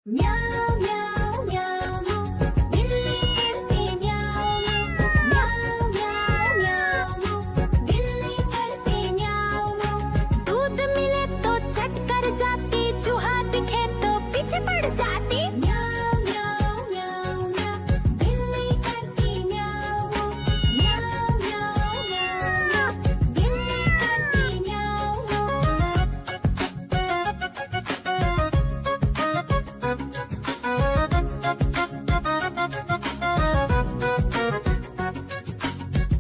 म्याऊं म्याऊं म्याऊं बिल्ली करती म्याऊं म्याऊं म्याऊं म्याऊं बिल्ली करती म्याऊं। दूध मिले तो चट कर जाती, चूहा दिखे तो पीछे पड़ जाती। म्याऊं म्याऊं म्याऊं म्याऊं बिल्ली करती म्याऊं म्याऊं म्याऊं म्याऊं बिल्ली करती म्याऊं।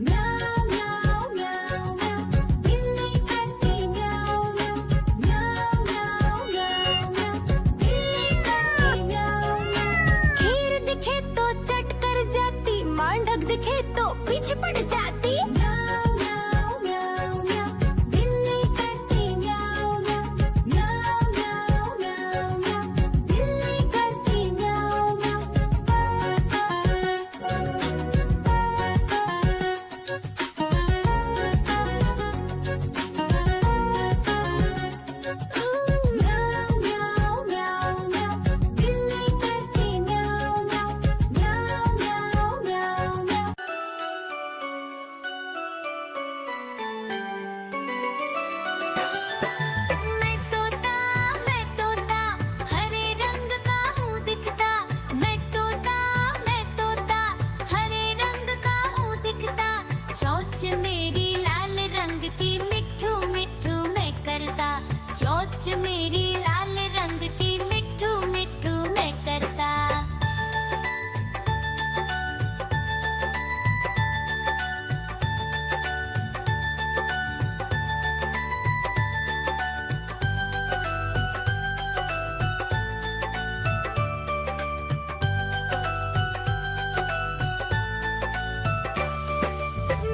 म्याऊं म्याऊं म्याऊं म्याऊं बिल्ली करती म्याऊं म्याऊं म्याऊं म्याऊं म्याऊं बिल्ली करती म्याऊं। खीर दिखे तो चट कर जाती, मांडक दिखे तो पीछे पड़ जाती। म्याऊं म्याऊं म्याऊं म्याऊं बिल्ली करती म्याऊं म्याऊं म्याऊं म्याऊं म्याऊं म्याऊं बिल्ली करती म्याऊं म्याऊं म्याऊं म्याऊं म्याऊं बिल्ली करती म्याऊं म्याऊं म्याऊं म्याऊं म्याऊं म्याऊं। मैं तोता हरे रंग का हूँ दिखता। मैं तोता हरे रंग का हूँ दिखता। चोंच मेरी लाल रंग की मिट्ठू मिट्ठू मैं करता। चोंच मेरी लाल रंग की मिट्ठू मिट्ठू मैं करता।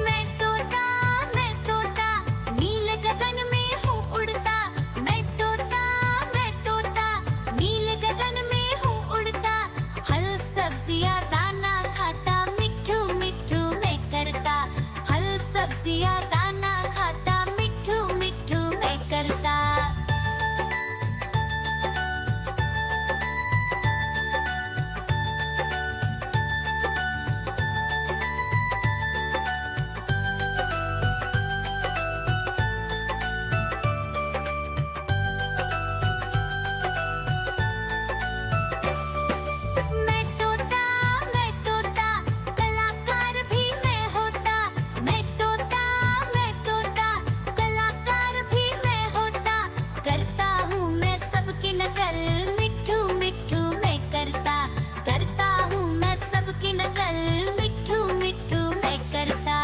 मैं तोता नील गगन में हूँ उड़ता। मैं तोता नील गगन में हूँ उड़ता। फल सब्जियाँ दाना खाता, मिट्ठू मिट्ठू मैं करता। फल सब्जियाँ दाना खाता, मिट्ठू मिट्ठू मैं करता। मैं तोता कलाकार भी मैं होता। मैं तोता कलाकार भी मैं होता। करता हूँ मैं सबकी नकल, मिट्ठू मिट्ठू मैं करता। करता हूँ मैं सबकी नकल, मिट्ठू मिट्ठू मैं करता।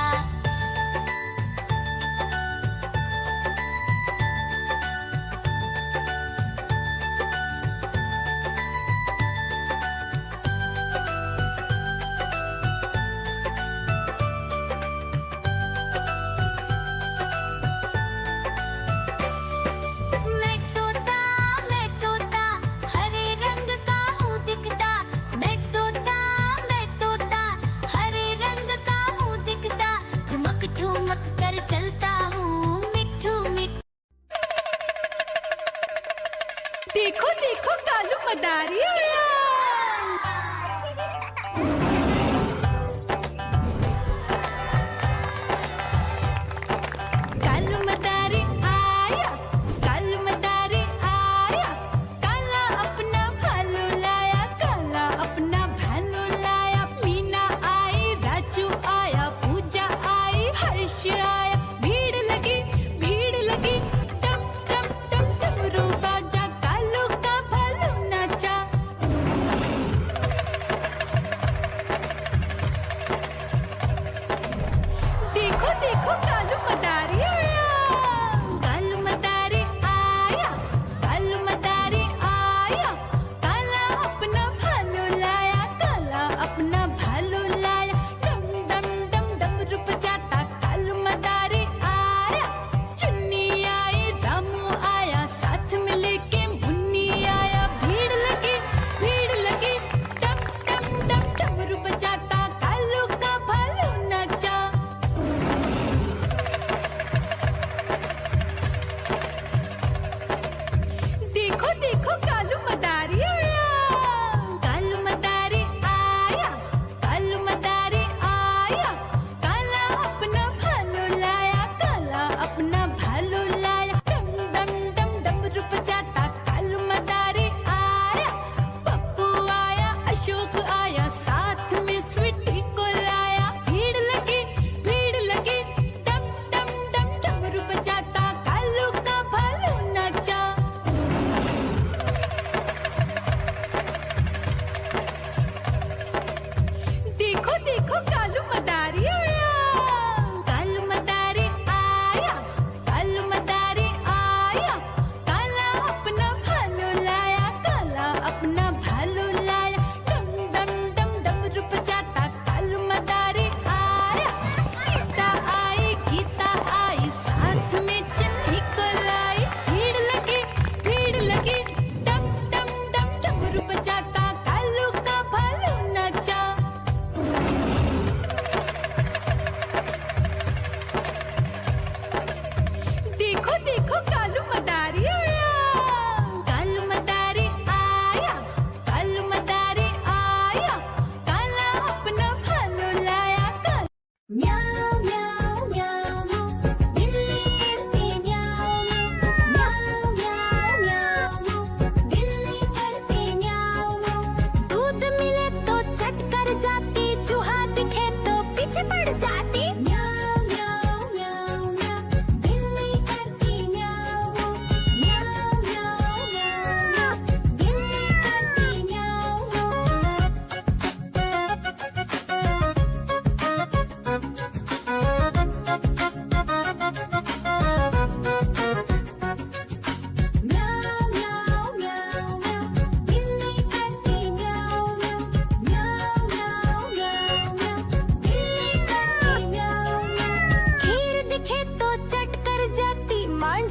मैं तोता हरे रंग का हूँ दिखता। मैं तोता हरे रंग का हूँ दिखता। ठुमक ठुमक कर चलता हूँ, मिट्ठू मिट्ठू। देखो देखो कालू मदारी आया। कालू मदारी आया, कालू मदारी आया। काला अपना भालू लाया, काला अपना भालू लाया। मीना आई, राजू आया, पूजा आई, हर्ष आया। भीड़ लगी टप टप टप डमरू बाजा। कालू का भालू नाचा,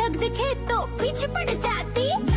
डग दिखे तो पीछे पड़ जाती।